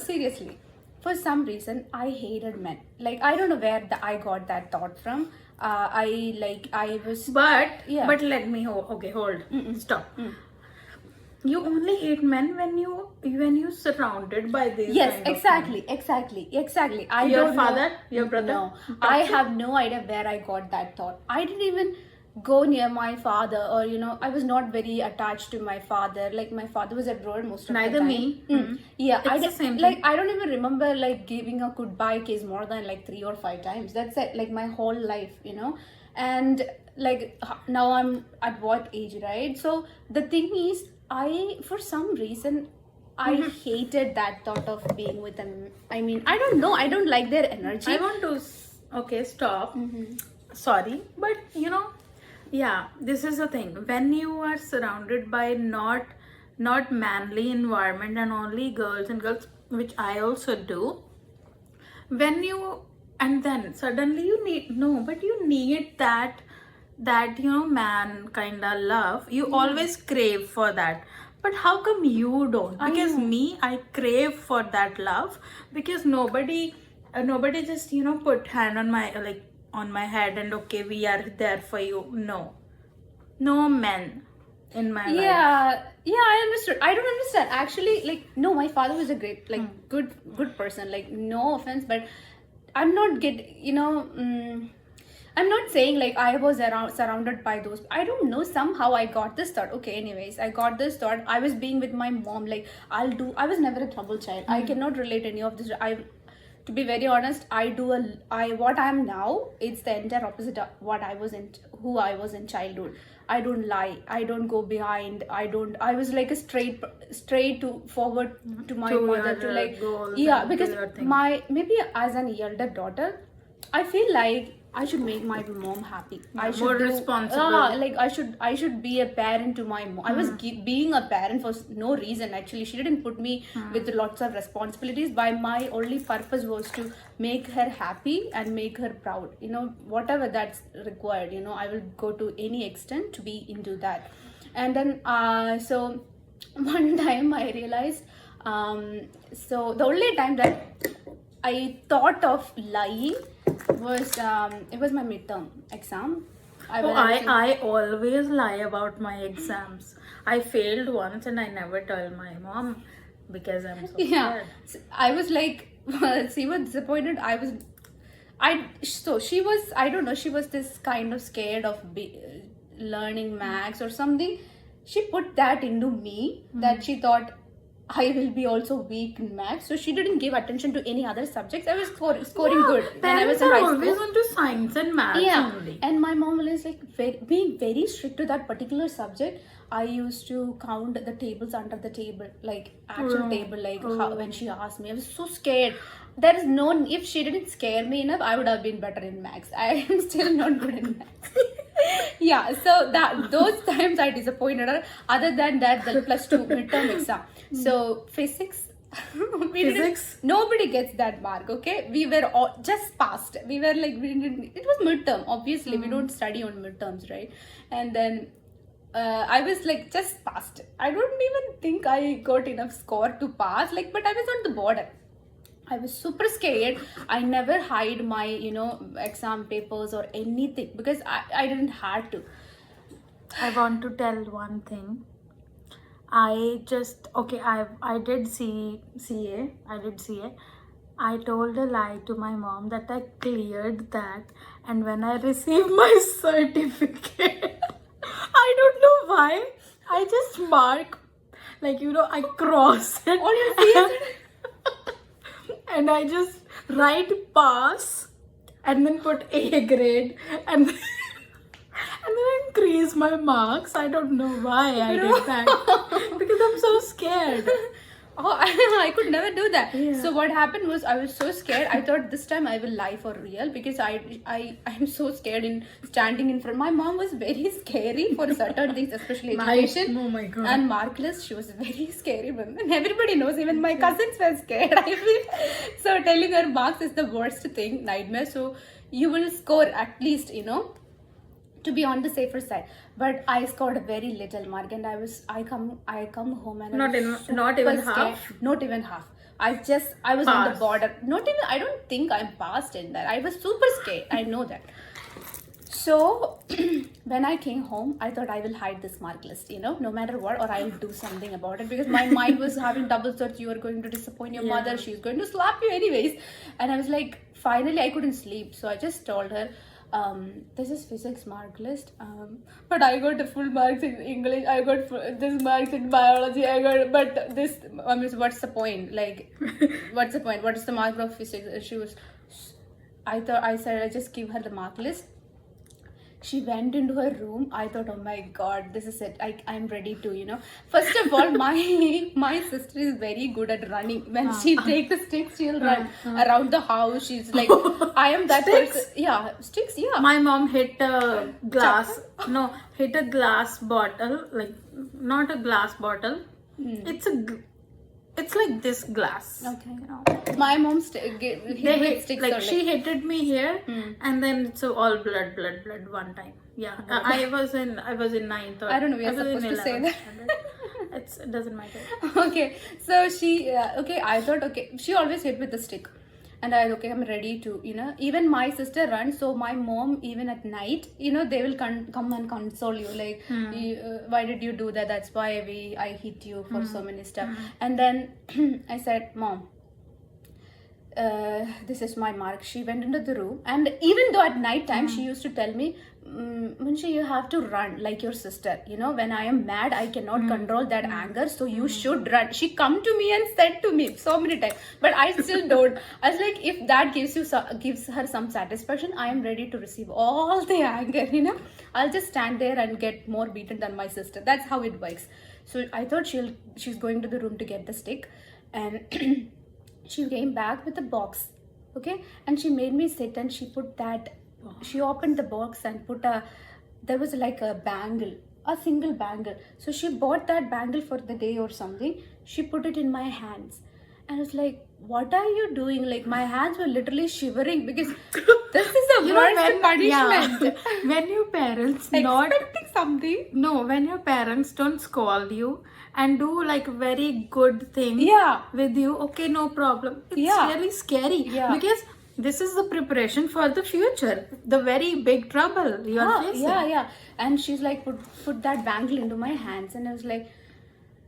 seriously, for some reason, I hated men. Like, I don't know where I got that thought from. I was. But Yeah. but let me okay, hold. Stop. You only hate men when you surrounded by these Yes, kind of exactly. I Your don't father, know. your brother? No, I have no idea where I got that thought. I didn't even go near my father, or I was not very attached to my father. Like, my father was abroad most of Neither the time. me. Yeah, It's the same like thing. I don't even remember like giving a goodbye kiss more than like 3 or 5 times. That's it. Like my whole life. And like now I'm at what age, right? So the thing is, for some reason I hated that thought of being with them. I mean, I don't know. I don't like their energy. I want to okay, stop. Sorry, but yeah, this is the thing. When you are surrounded by not manly environment and only girls and girls, which I also do, when you and then suddenly you need no, but you need that man kind of love. You always crave for that. But how come you don't? I Because know. me, I crave for that love, because nobody just put hand on my on my head and okay, we are there for you. No men in my life. Yeah, I understood. I don't understand actually. Like, no, my father was a great, like, good person. Like, no offense, but I'm not I'm not saying like I was surrounded by those. I don't know. Somehow I got this thought. Okay, anyways, I got this thought. I was being with my mom. Like, I was never a trouble child. I cannot relate any of this. To be very honest, what I am now. It's the entire opposite of who I was in childhood. I don't lie. I don't go behind. I was like a straight to forward to my To mother, your, to like, goals yeah, and to because your thing. maybe as an elder daughter, I feel like I should make my mom happy. I should more responsible. like I should be a parent to my mom. I was being a parent for no reason. Actually, she didn't put me with lots of responsibilities. By my only purpose was to make her happy and make her proud. Whatever that's required. I will go to any extent to be into that. And then so one time I realized. So the only time that I thought of lying was it was my midterm exam. I always lie about my exams. I failed once and I never tell my mom because I'm so Yeah, scared. so I was like, she was disappointed. So she was, I don't know, she was this kind of scared of learning maths or something. She put that into me that she thought I will be also weak in maths, so she didn't give attention to any other subjects. I was scoring good when I was Parents in are high always school. into science and maths Yeah, only. and my mom was like being very strict to that particular subject. I used to count the tables under the table, like actual table, like how, when she asked me, I was so scared. There is no, if she didn't scare me enough, I would have been better in maths. I am still not good in maths. Yeah, so those times I disappointed her. Other than that, the +2 midterm exam. So physics. Physics? Nobody gets that mark. Okay, we were all just passed. We were like, we didn't. It was midterm. Obviously, we don't study on midterms, right? And then I was like just passed. I don't even think I got enough score to pass. Like, but I was on the border. I was super scared. I never hide my exam papers or anything because I didn't have to. I want to tell one thing. I just okay. I did CA. I did CA. I told a lie to my mom that I cleared that, and when I received my certificate, I don't know why. I just mark, like I cross it. All your CA And I just write pass and then put A grade and then, and then increase my marks. I don't know why I did that because I'm so scared. Oh, I could never do that. Yeah. So what happened was I was so scared. I thought this time I will lie for real because I'm so scared in standing in front. My mom was very scary for certain things, especially education. Oh my God. And mark list, she was a very scary woman. Everybody knows. Even my cousins were scared. I feel so. Telling her marks is the worst thing, nightmare. So you will score at least to be on the safer side, but I scored a very little mark, and I come home and Not even half? not even half. I was on the Pass. border. Not even, I don't think I'm past in that. I was super scared. I know that. So when I came home, I thought I will hide this mark list, no matter what, or I'll do something about it, because my mind was having double thoughts. You are going to disappoint your mother. She's going to slap you anyways. And I was like, finally, I couldn't sleep. So I just told her, this is physics mark list, but I got the full marks in English. I got this marks in biology. But this, I mean, what's the point? Like, what's the point? What is the mark of physics? I said, I just give her the mark list. She went into her room. I thought, oh my god, this is it. I'm ready to. First of all, my sister is very good at running. When she takes the sticks, she'll run around the house. She's like, I am that Sticks? person. Yeah, sticks. Yeah. My mom hit a glass. No, hit a glass bottle. Like not a glass bottle. It's like this glass. Okay. My mom hit sticks. Like or she hit me here, and then it's all blood one time. Yeah, I was in ninth. Or I don't know. We I are was in supposed to say 11th that. standard. It doesn't matter. Okay, so she I thought, okay, she always hit with the stick, and I'm ready to, even my sister runs. So my mom, even at night, they will come and console you, like, why did you do that? That's why I hit you for so many stuff. And then I said, Mom, this is my mark. She went into the room, and even though at night time she used to tell me, Munshi, you have to run like your sister. When I am mad, I cannot control that anger, so you should run. She come to me and said to me so many times, but I still don't. I was like, if that gives her some satisfaction, I am ready to receive all the anger. I'll just stand there and get more beaten than my sister. That's how it works. So I thought she's going to the room to get the stick, and she came back with a box, okay, and she made me sit, and she put that. She opened the box and there was like a bangle, a single bangle. So she bought that bangle for the day or something. She put it in my hands, and I was like, what are you doing? Like, my hands were literally shivering, because this is a worst punishment. When your parents Expecting something. No, when your parents don't scold you and do like very good thing Yeah. with you, okay, no problem. It's Yeah. really scary, Yeah. because this is the preparation for the future, the very big trouble you are facing. Yeah. And she's like, put that bangle into my hands, and I was like,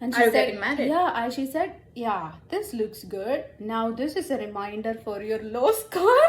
and she Are you said, getting married? Yeah, she said, yeah, this looks good. Now this is a reminder for your low score.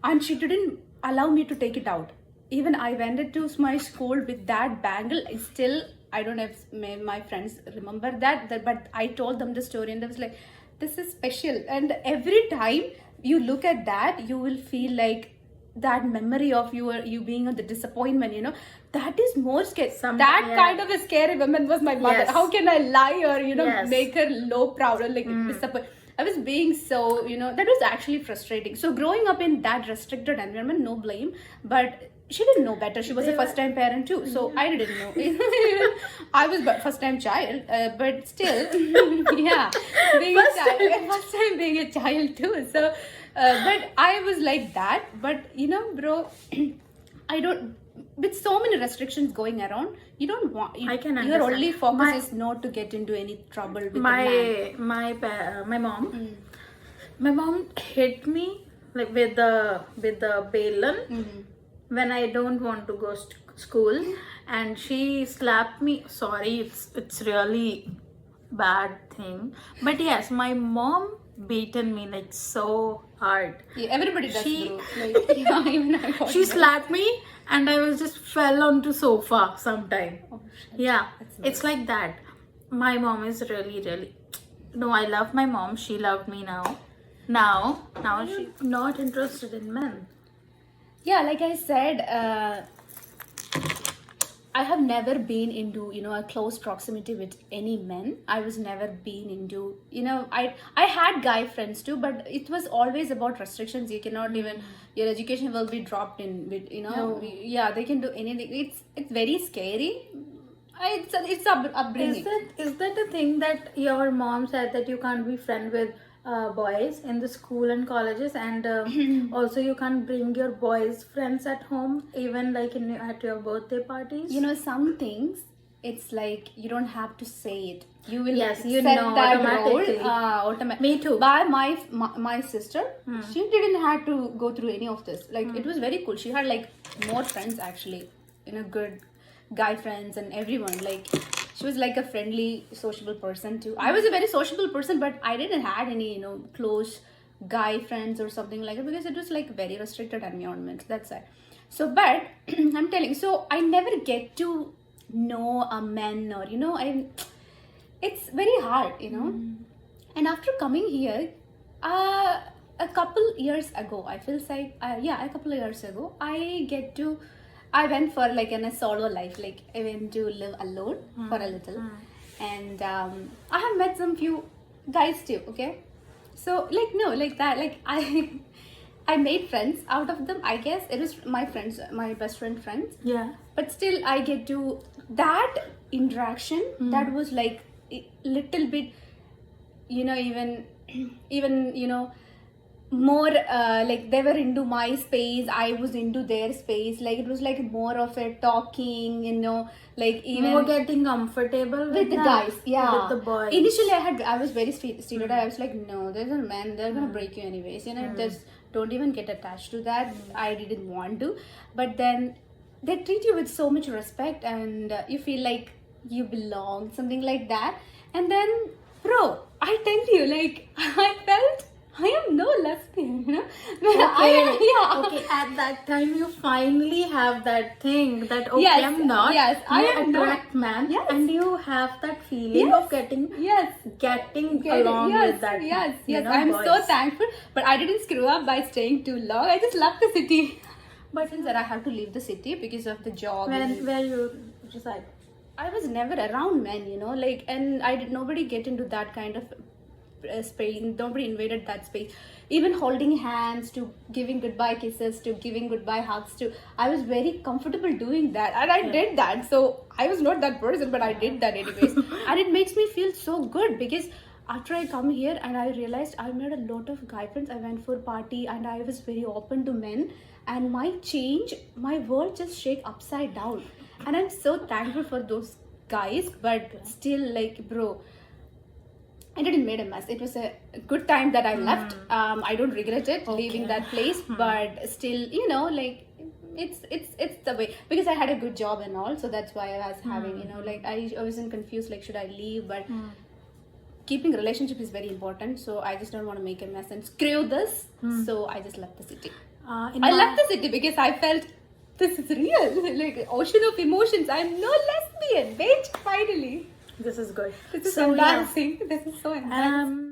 And she didn't allow me to take it out. Even I went into my school with that bangle. Still, I don't know if my friends remember that, but I told them the story, and they was like, this is special. And every time you look at that, you will feel like that memory of you being on the disappointment, that is more scary. Kind of a scary woman was my mother. Yes. How can I lie or Yes. make her low proud or like disappoint? I was being so, that was actually frustrating. So growing up in that restricted environment, no blame, but she didn't know better. She was a first time parent too, so I didn't know. I was first time child, but still, yeah, first time being a child too. So, but I was like that. But bro, I don't. With so many restrictions going around, you don't want. I can Your understand. only focus is not to get into any trouble with a man. my mom my mom hit me like with the balloon when I don't want to go to school, and she slapped me. Sorry, it's really bad thing, but yes, my mom beaten me like so hard. Yeah, everybody does. She- Bro. Like, yeah, even I got She that. slapped me, and I was just fell onto sofa sometime. Oh, shit. Yeah, That's it's like that. My mom is really, really. No, I love my mom. She loved me now. Now she's not interested in men. Yeah, like I said, I have never been into a close proximity with any men. I was never been into I had guy friends too, but it was always about restrictions. You cannot even, your education will be dropped in with No. yeah, they can do anything. It's very scary. It's upbringing. Is that a thing that your mom said that you can't be friend with boys in the school and colleges, and also you can't bring your boys friends at home, even like at your birthday parties? Some things it's like you don't have to say it. You will Yes, you set know that automatically. role. Me too. By my sister, she didn't have to go through any of this. Like it was very cool. She had like more friends actually, good guy friends and everyone. Like she was like a friendly, sociable person too. I was a very sociable person, but I didn't had any close guy friends or something like it because it was like very restricted environment. That's it. So, but I'm telling. So I never get to know a man or it's very hard. And after coming here, a couple years ago, I feel like a couple of years ago, I went for like a solo life. Like I went to live alone for a little, and I have met some few guys too. Okay, so like no, like that, like I made friends out of them. I guess it was my friends, my best friends. Yeah. But still, I get to that interaction. That was like a little bit, even more like they were into my space, I was into their space. Like it was like more of a talking, like even More getting comfortable with the that, guys, yeah, with the boys. initially I was very stereotyped. I was like, no, there's a man, they're gonna break you anyways, just don't even get attached to that. I didn't want to, but then they treat you with so much respect, and you feel like you belong, something like that. And then, bro, I tell you, like I felt I am no lesbian, Okay, at that time you finally have that thing that okay, Yes, I'm not. yes, I you am not. attract man, Yes. and you have that feeling of getting along yes, with that. Yes, you know, I'm boys. so thankful. But I didn't screw up by staying too long. I just love the city. But since that I have to leave the city because of the job. Where you reside? I was never around men, like, and nobody get into that kind of space. Nobody invaded that space. Even holding hands to giving goodbye kisses to giving goodbye hugs to, I was very comfortable doing that, and I did that. So I was not that person, but I did that anyways. And it makes me feel so good because after I come here and I realized I made a lot of guy friends. I went for party and I was very open to men, and my world just shake upside down. And I'm so thankful for those guys. But still, like, bro, I didn't make a mess. It was a good time that I left. I don't regret it leaving that place, but still, like it's the way, because I had a good job and all, so that's why I was having, like I wasn't confused, like should I leave, but keeping relationship is very important. So I just don't want to make a mess and screw this. So I just left the city. I left the city because I felt this is real, like ocean of emotions. I'm no lesbian, bitch. Finally. This is good. This is So, embarrassing. This is so embarrassing.